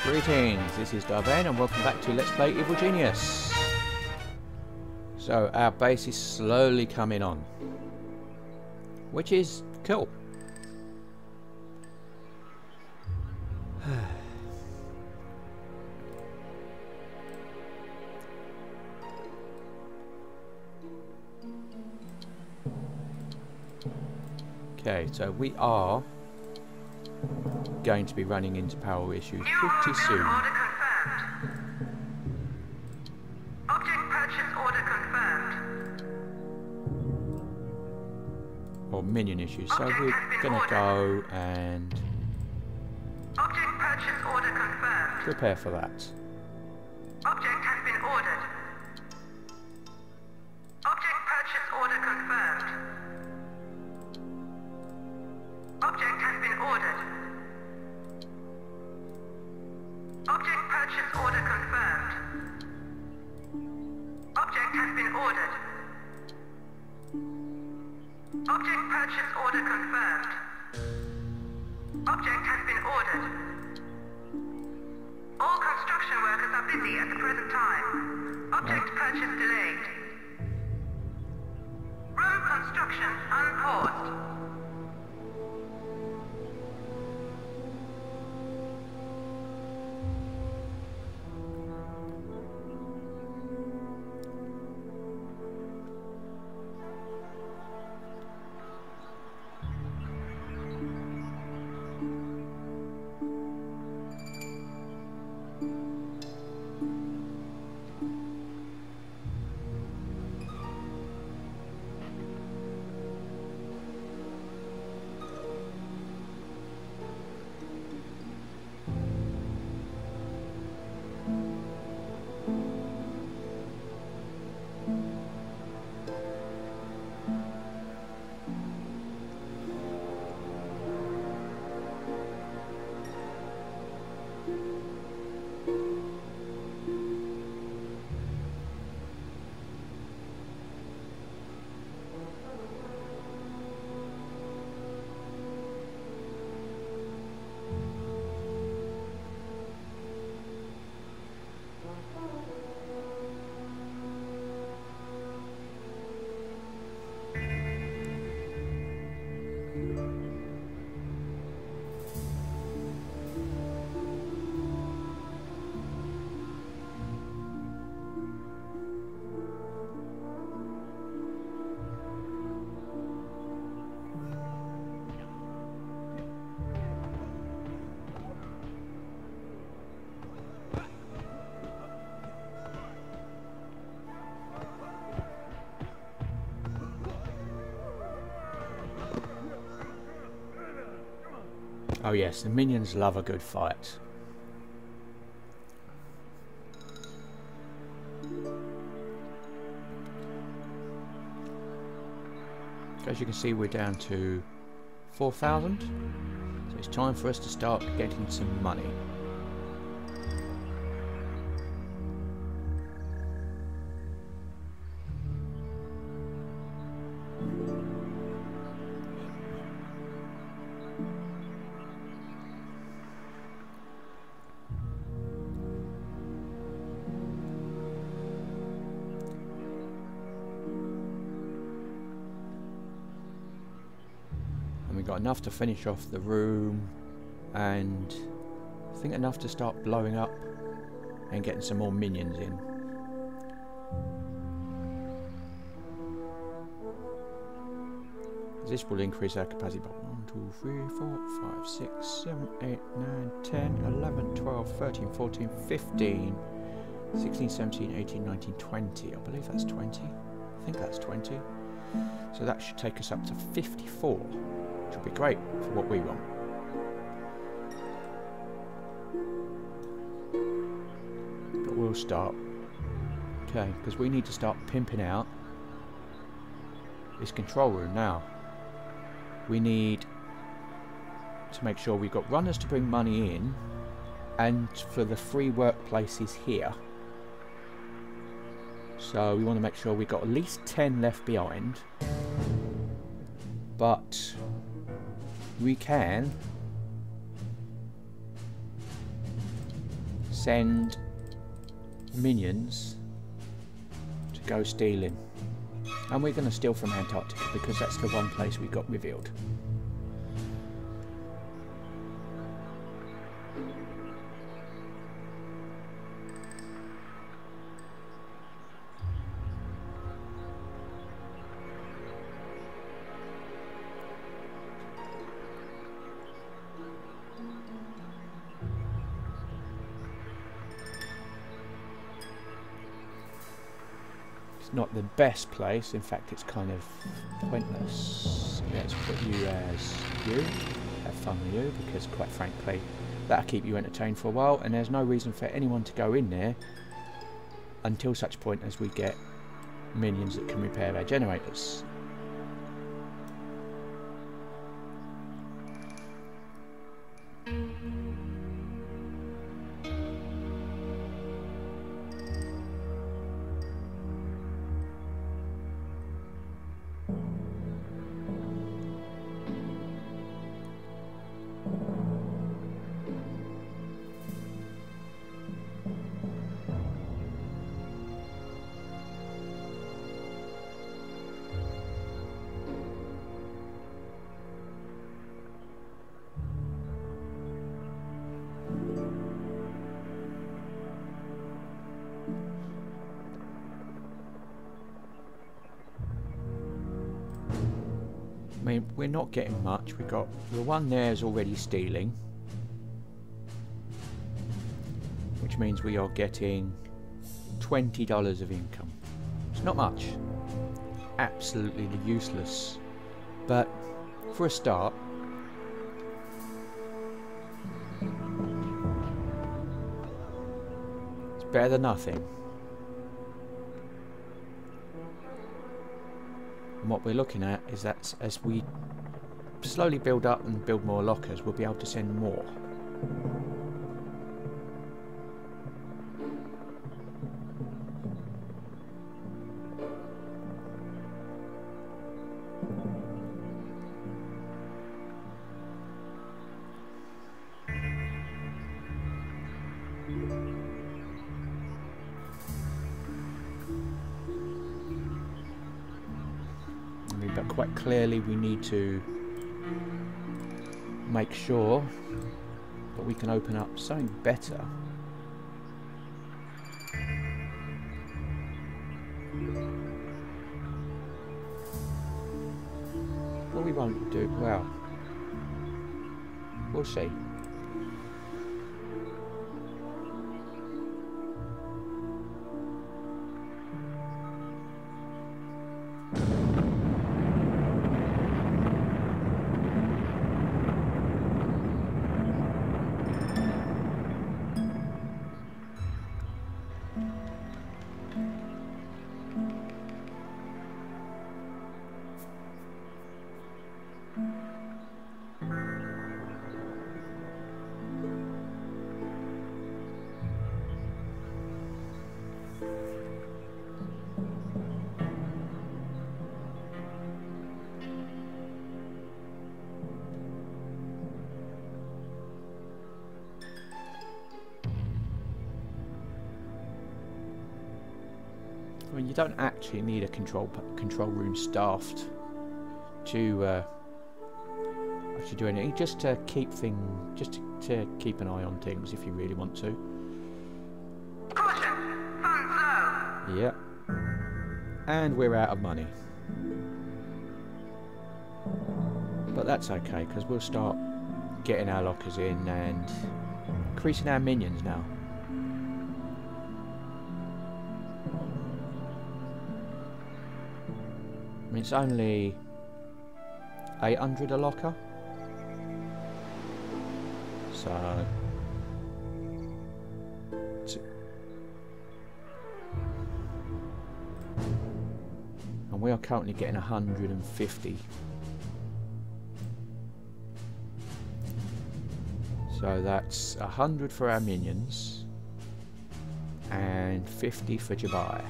Greetings, this is Vane and welcome back to Let's Play Evil Genius. So our base is slowly coming on, which is cool. Okay, so we are going to be running into power issues pretty soon. Order confirmed. Object purchase order confirmed. Or minion issues, so Object we're going to go and Object purchase order confirmed. prepare for that. Object has been ordered. Object purchase order confirmed. Object has been ordered. Object purchase order confirmed. Object has been ordered. Object purchase order confirmed. Object has been ordered. All construction workers are busy at the present time. Object purchase delayed. Road construction unpaused. Oh yes, the minions love a good fight. As you can see, we're down to 4,000, so it's time for us to start getting some money. We've got enough to finish off the room, and I think enough to start blowing up and getting some more minions in. This will increase our capacity by 1, 2, 3, 4, 5, 6, 7, 8, 9, 10, 11, 12, 13, 14, 15, 16, 17, 18, 19, 20. I believe that's 20. I think that's 20. So that should take us up to 54. Which will be great for what we want. But we'll start. Okay, because we need to start pimping out this control room now. We need to make sure we've got runners to bring money in, and for the free workplaces here. So we want to make sure we've got at least 10 left behind. But we can send minions to go stealing. And we're going to steal from Antarctica because that's the one place we got revealed. Not the best place, in fact it's kind of pointless. Let's put you as you. Have fun with you, because quite frankly that'll keep you entertained for a while, and there's no reason for anyone to go in there until such point as we get minions that can repair our generators. I mean, we're not getting much. We got the one there is already stealing, which means we are getting $20 of income. It's not much, absolutely useless, but for a start, it's better than nothing. And what we're looking at is that as we slowly build up and build more lockers, we'll be able to send more. But quite clearly we need to make sure that we can open up something better. Well, we won't do well. We'll see. I mean, you don't actually need a control room staffed to actually do anything. Just to keep to keep an eye on things if you really want to. Caution! Funds low! Yeah. And we're out of money. But that's okay, because we'll start getting our lockers in and increasing our minions now. I mean, it's only 800 a locker, so and we are currently getting 150. So that's 100 for our minions and 50 for Dubai.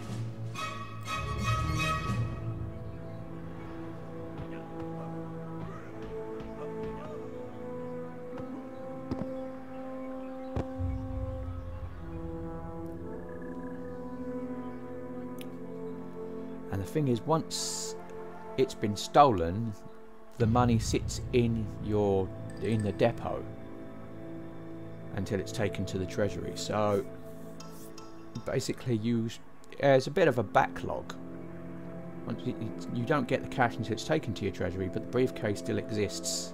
thing is, once it's been stolen, the money sits in the depot until it's taken to the treasury. So basically, there's a bit of a backlog. You don't get the cash until it's taken to your treasury, but the briefcase still exists.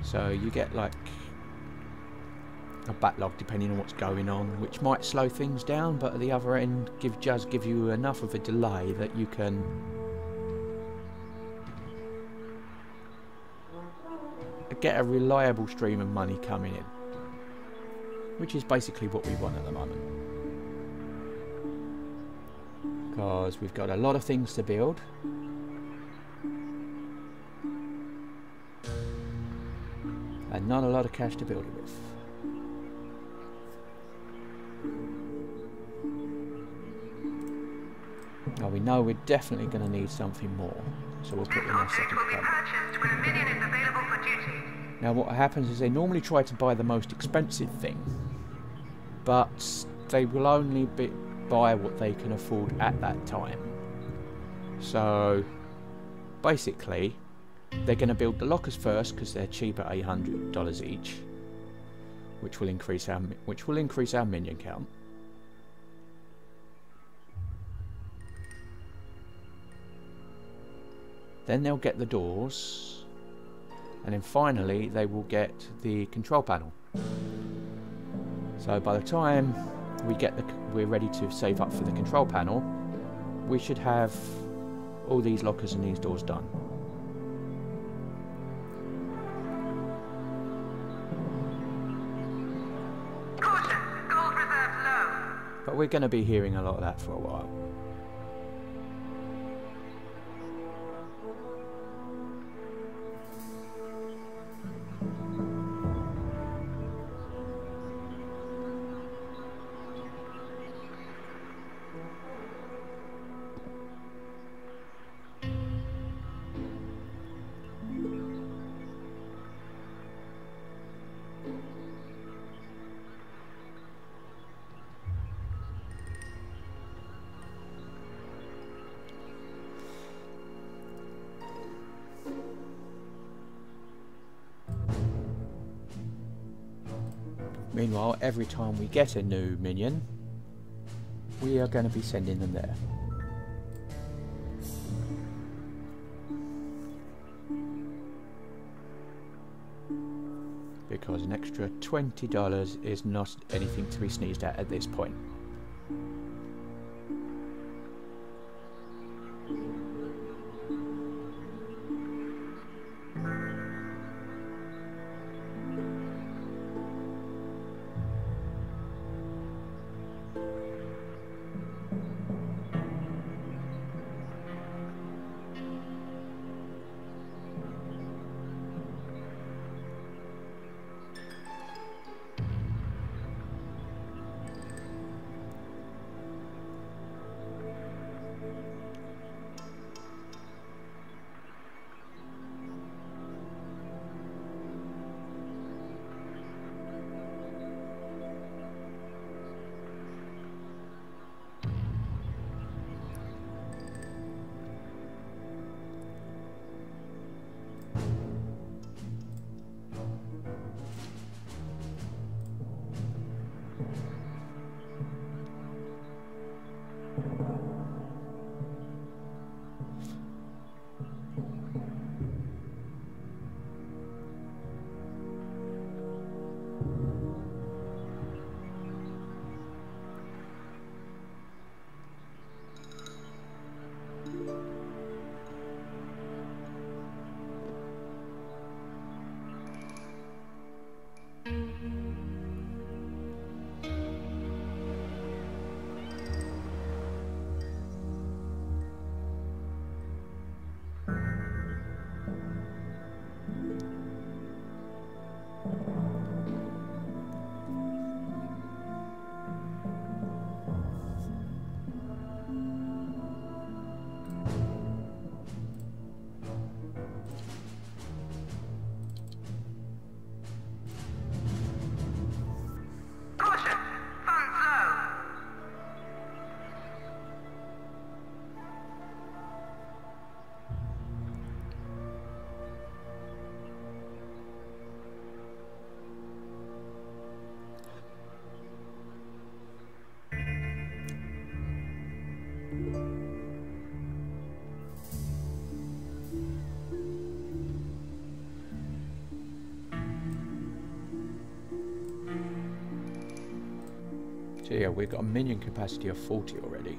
So you get like a backlog depending on what's going on, which might slow things down, but at the other end just give you enough of a delay that you can get a reliable stream of money coming in, which is basically what we want at the moment, because we've got a lot of things to build. And not a lot of cash to build it with. Now we know we're definitely going to need something more, so we'll put in our second payment. Now what happens is they normally try to buy the most expensive thing, but they will only buy what they can afford at that time. So basically, they're going to build the lockers first because they're cheap at $800 each, which will increase our minion count. Then they'll get the doors, and then finally they will get the control panel. So by the time we're ready to save up for the control panel, we should have all these lockers and these doors done. But we're going to be hearing a lot of that for a while. Meanwhile, every time we get a new minion, we are going to be sending them there. Because an extra $20 is not anything to be sneezed at this point. So yeah, we've got a minion capacity of 40 already.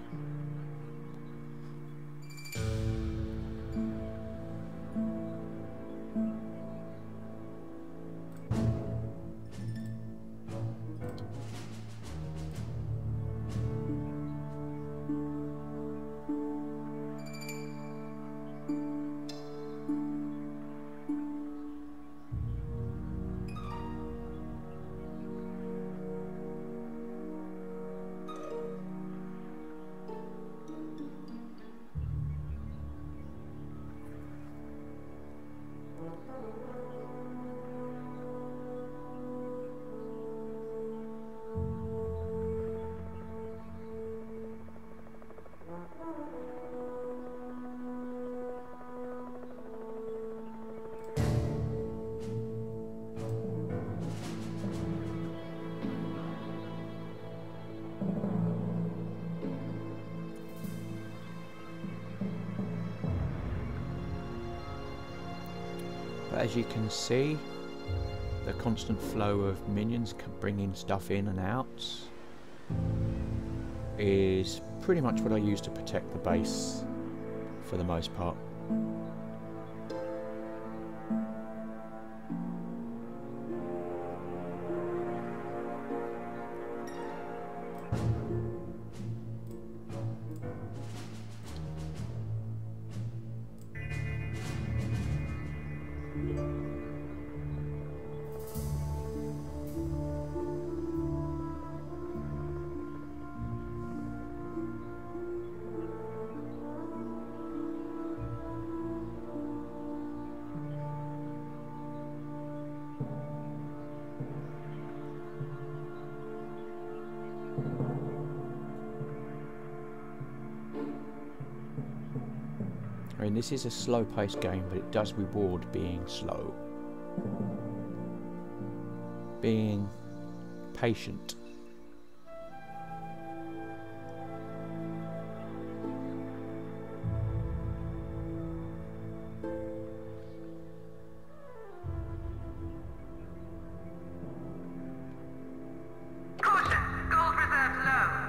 But as you can see, the constant flow of minions bringing stuff in and out is pretty much what I use to protect the base for the most part. I mean, this is a slow-paced game, but it does reward being slow. Being patient. Caution! Gold reserves low.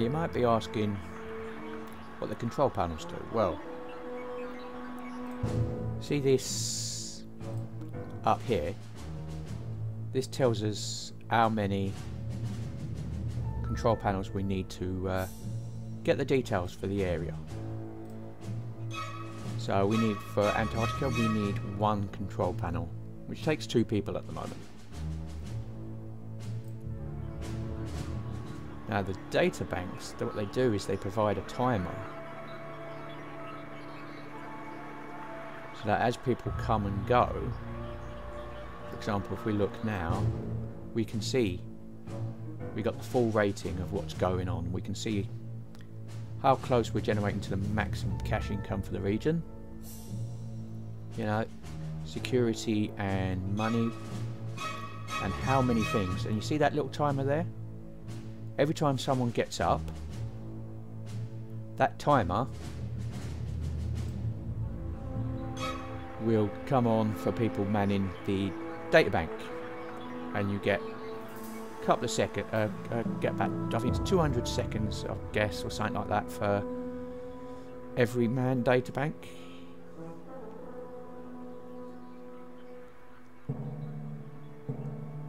you might be asking what the control panels do. Well, see this up here? This tells us how many control panels we need to get the details for the area. So we need, for Antarctica, we need 1 control panel, which takes 2 people at the moment. Now the data banks, what they do is they provide a timer, so that as people come and go, for example, if we look now, we can see we got the full rating of what's going on. We can see how close we're generating to the maximum cash income for the region. You know, security and money, and how many things. And you see that little timer there? Every time someone gets up, that timer will come on for people manning the data bank, and you get a couple of seconds, get back, I think it's 200 seconds, I guess, or something like that for every manned data bank.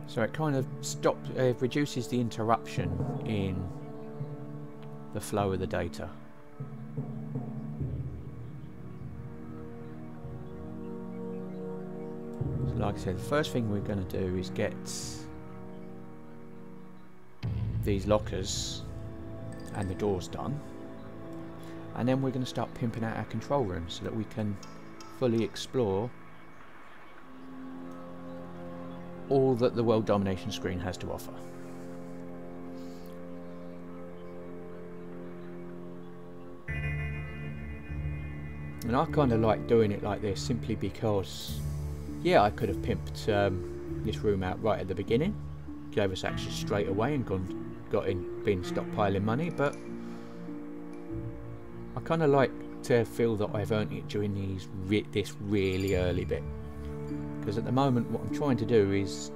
So it kind of reduces the interruption in the flow of the data. So like I said, the first thing we're going to do is get these lockers and the doors done, and then we're going to start pimping out our control room so that we can fully explore all that the world domination screen has to offer. And I kind of like doing it like this simply because, yeah, I could have pimped this room out right at the beginning, gave us access straight away and been stockpiling money, but I kind of like to feel that I've earned it during this really early bit. Because at the moment what I'm trying to do is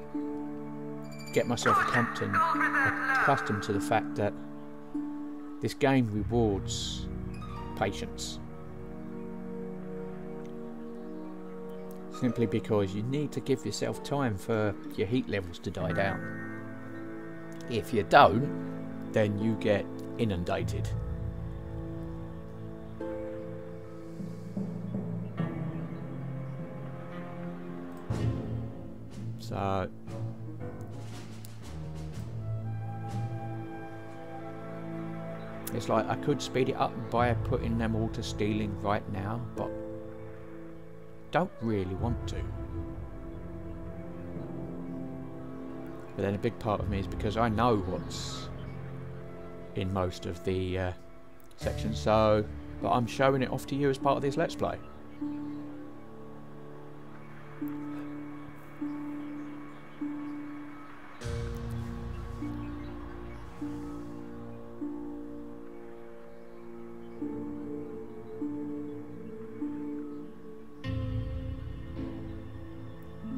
get myself accustomed to the fact that this game rewards patience. Simply because you need to give yourself time for your heat levels to die down. If you don't, then you get inundated. So it's like I could speed it up by putting them all to stealing right now, but don't really want to. But then a big part of me is because I know what's in most of the sections, so but I'm showing it off to you as part of this Let's Play.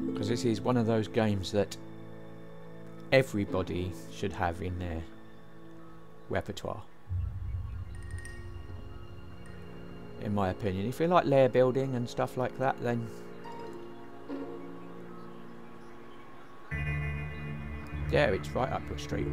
Because this is one of those games that everybody should have in their repertoire, in my opinion. If you like lair building and stuff like that, then yeah, it's right up your street.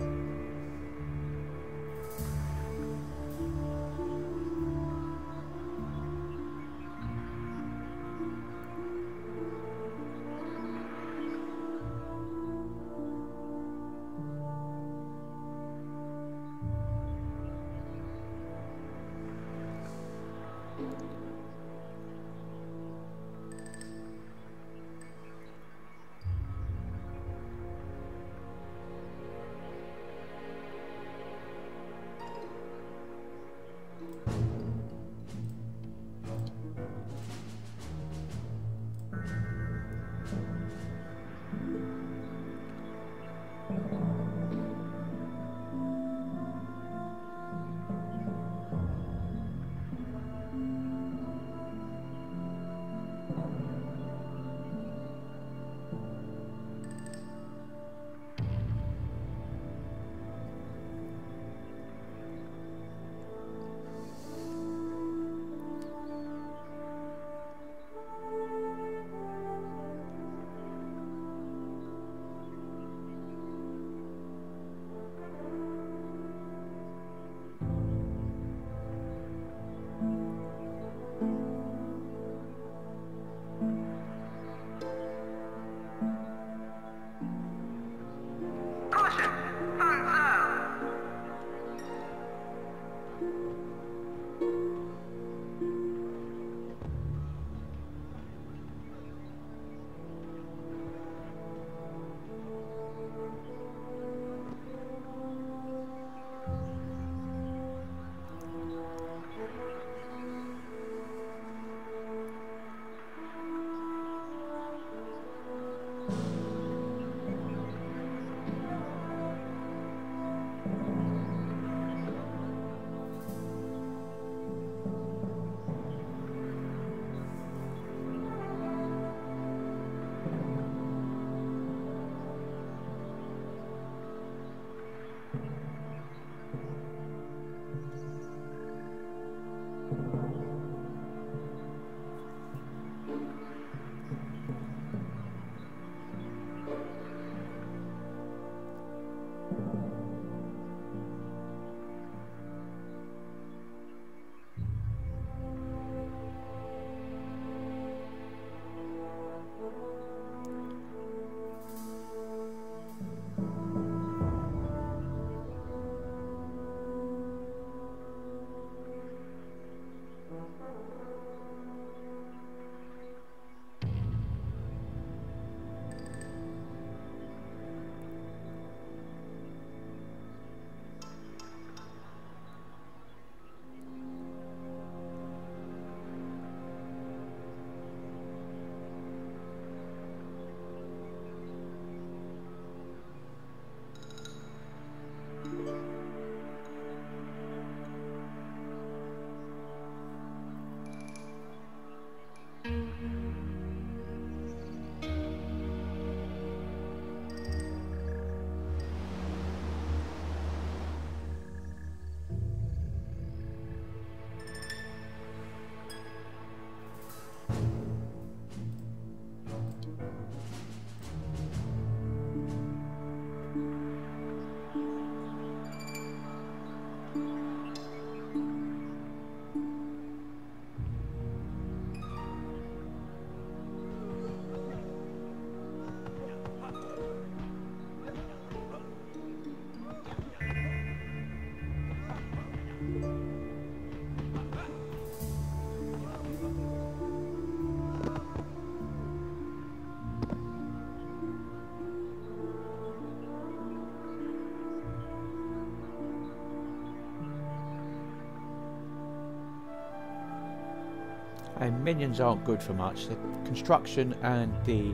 And minions aren't good for much. The construction and the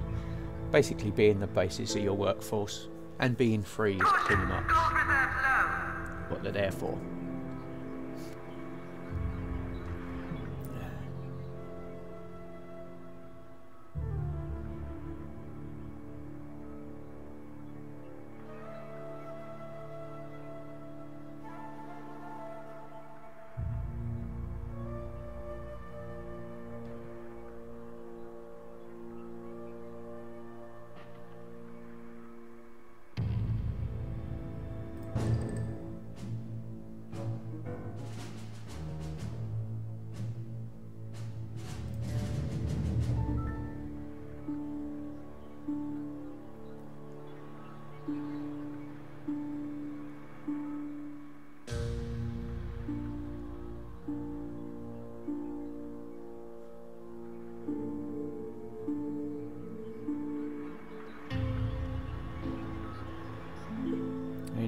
basically being the basis of your workforce and being free is pretty much Gold reserves low. what they're there for.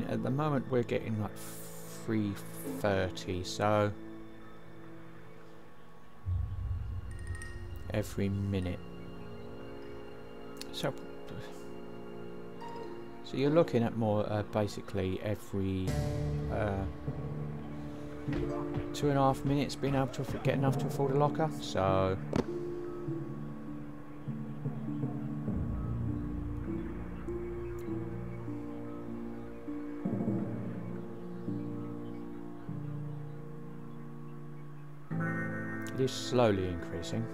At the moment we're getting like 330, so every minute. So you're looking at more basically every 2.5 minutes being able to get enough to afford a locker. So it is slowly increasing.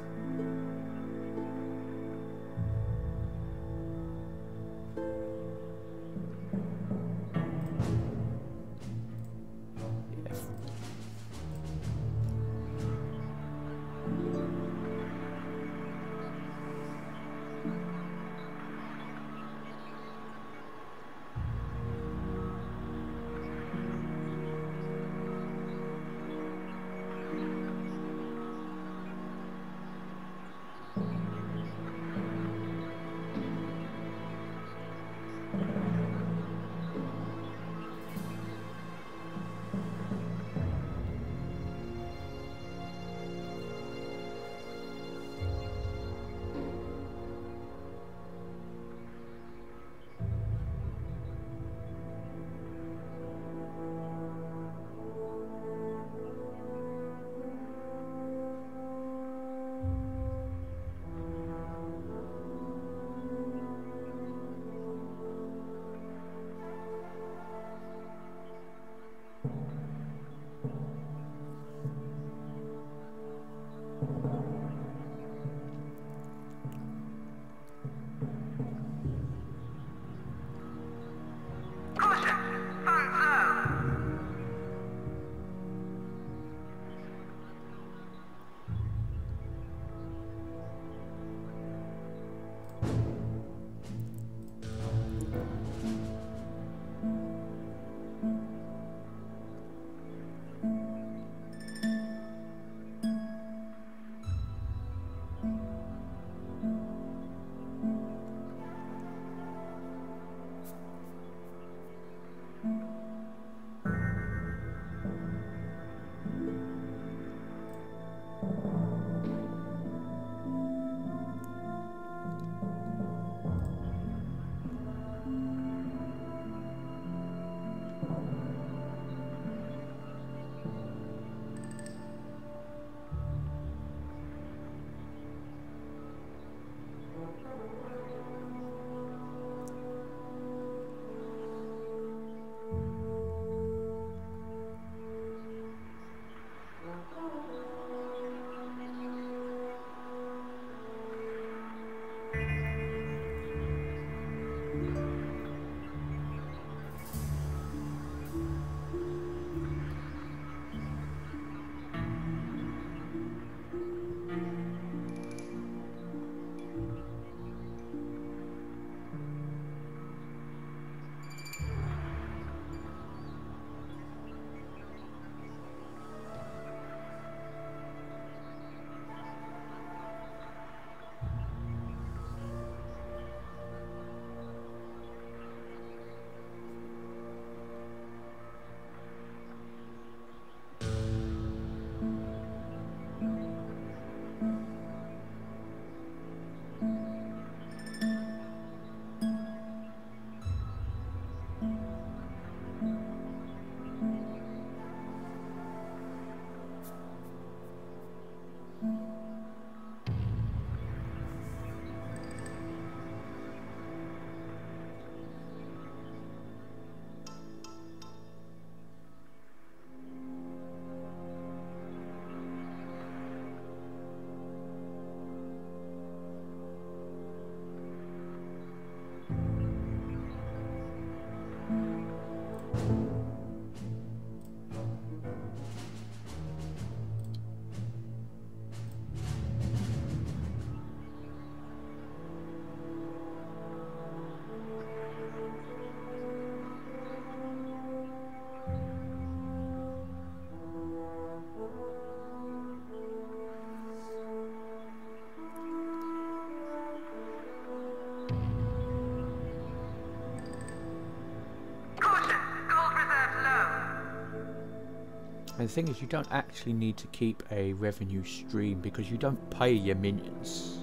And the thing is, you don't actually need to keep a revenue stream because you don't pay your minions.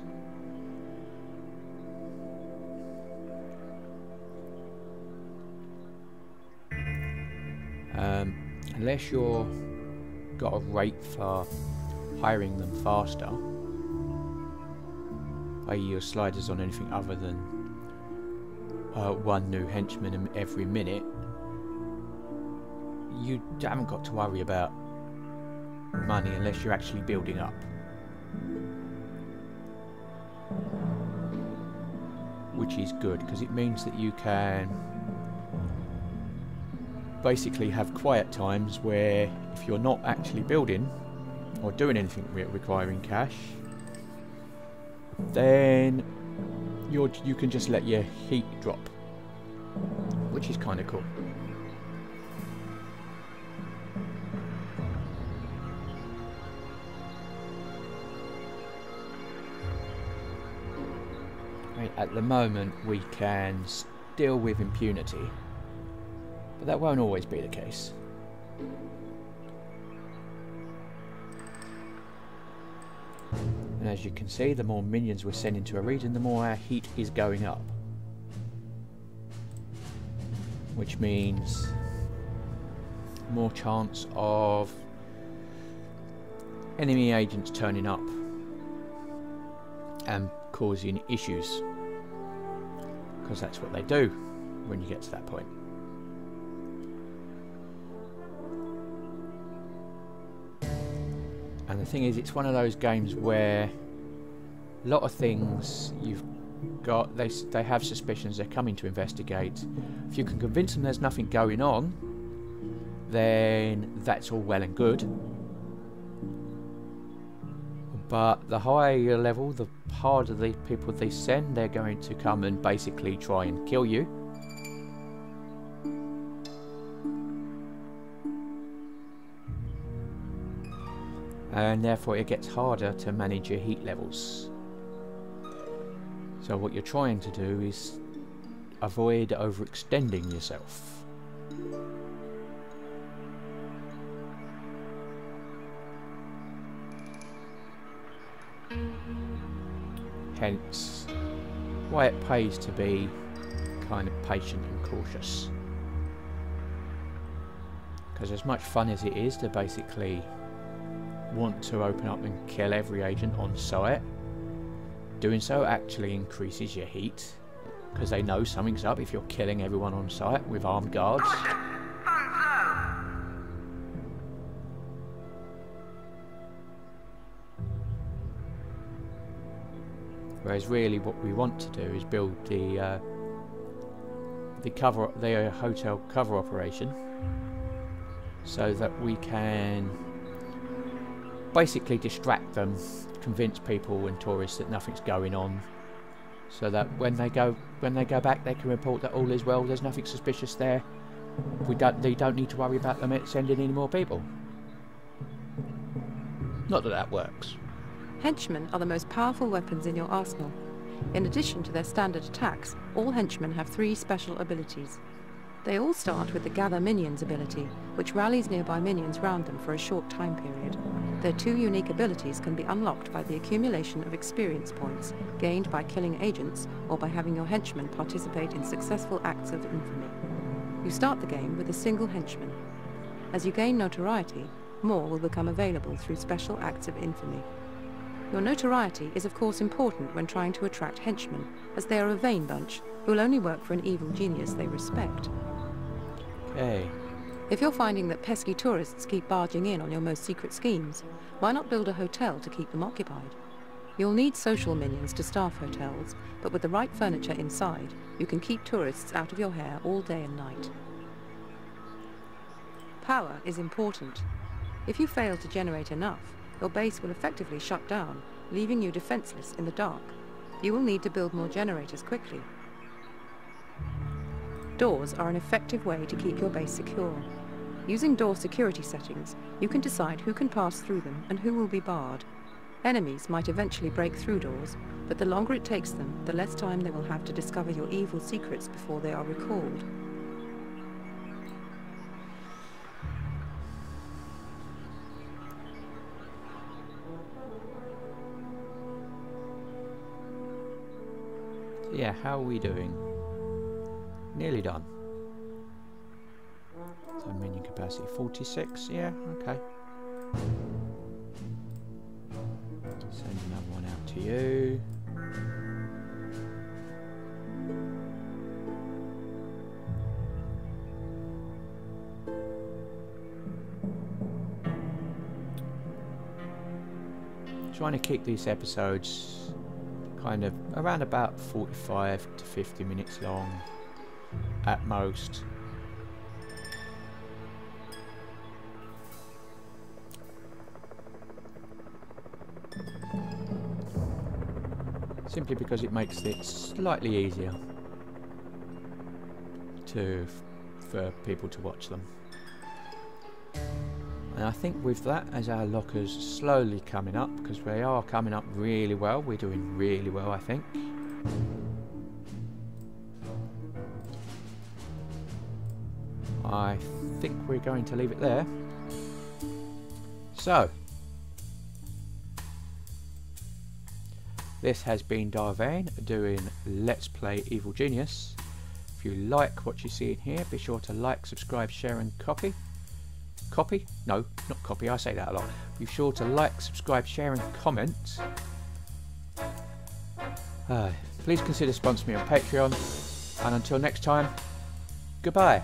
Unless you're got a rate for hiring them faster, i.e. your sliders on anything other than one new henchman every minute, you haven't got to worry about money unless you're actually building up. Which is good, because it means that you can basically have quiet times where if you're not actually building or doing anything requiring cash, then you can just let your heat drop, which is kind of cool. At the moment we can deal with impunity, but that won't always be the case. And as you can see, the more minions we're sending to a region, the more our heat is going up. Which means more chance of enemy agents turning up and causing issues. Because that's what they do when you get to that point. And the thing is, it's one of those games where a lot of things you've got, they have suspicions, they're coming to investigate. If you can convince them there's nothing going on, then that's all well and good. But the higher level, the harder the people they send, they're going to come and basically try and kill you. And therefore it gets harder to manage your heat levels. So what you're trying to do is avoid overextending yourself. Hence why it pays to be kind of patient and cautious. Because as much fun as it is to basically want to open up and kill every agent on site, doing so actually increases your heat, because they know something's up if you're killing everyone on site with armed guards. Whereas really what we want to do is build the hotel cover operation, so that we can basically distract them, convince people and tourists that nothing's going on, so that when they go back they can report that all is well, there's nothing suspicious there. They don't need to worry about them sending any more people. Not that that works. Henchmen are the most powerful weapons in your arsenal. In addition to their standard attacks, all henchmen have 3 special abilities. They all start with the Gather Minions ability, which rallies nearby minions round them for a short time period. Their 2 unique abilities can be unlocked by the accumulation of experience points, gained by killing agents or by having your henchmen participate in successful acts of infamy. You start the game with a single henchman. As you gain notoriety, more will become available through special acts of infamy. Your notoriety is of course important when trying to attract henchmen, as they are a vain bunch who will only work for an evil genius they respect. Okay. If you're finding that pesky tourists keep barging in on your most secret schemes, why not build a hotel to keep them occupied? You'll need social minions to staff hotels, but with the right furniture inside, you can keep tourists out of your hair all day and night. Power is important. If you fail to generate enough, your base will effectively shut down, leaving you defenseless in the dark. You will need to build more generators quickly. Doors are an effective way to keep your base secure. Using door security settings, you can decide who can pass through them and who will be barred. Enemies might eventually break through doors, but the longer it takes them, the less time they will have to discover your evil secrets before they are recalled. Yeah, how are we doing? Nearly done. So minion capacity 46, yeah, okay. Send another one out to you. Trying to keep these episodes kind of around about 45 to 50 minutes long at most. Simply because it makes it slightly easier for people to watch them. And I think with that, as our lockers slowly coming up, because they are coming up really well, we're doing really well, I think. I think we're going to leave it there. So, this has been Vane doing Let's Play Evil Genius. If you like what you see in here, be sure to like, subscribe, share and copy. Copy? No, not copy, I say that a lot. Be sure to like, subscribe, share and comment. Please consider sponsoring me on Patreon. And until next time, goodbye.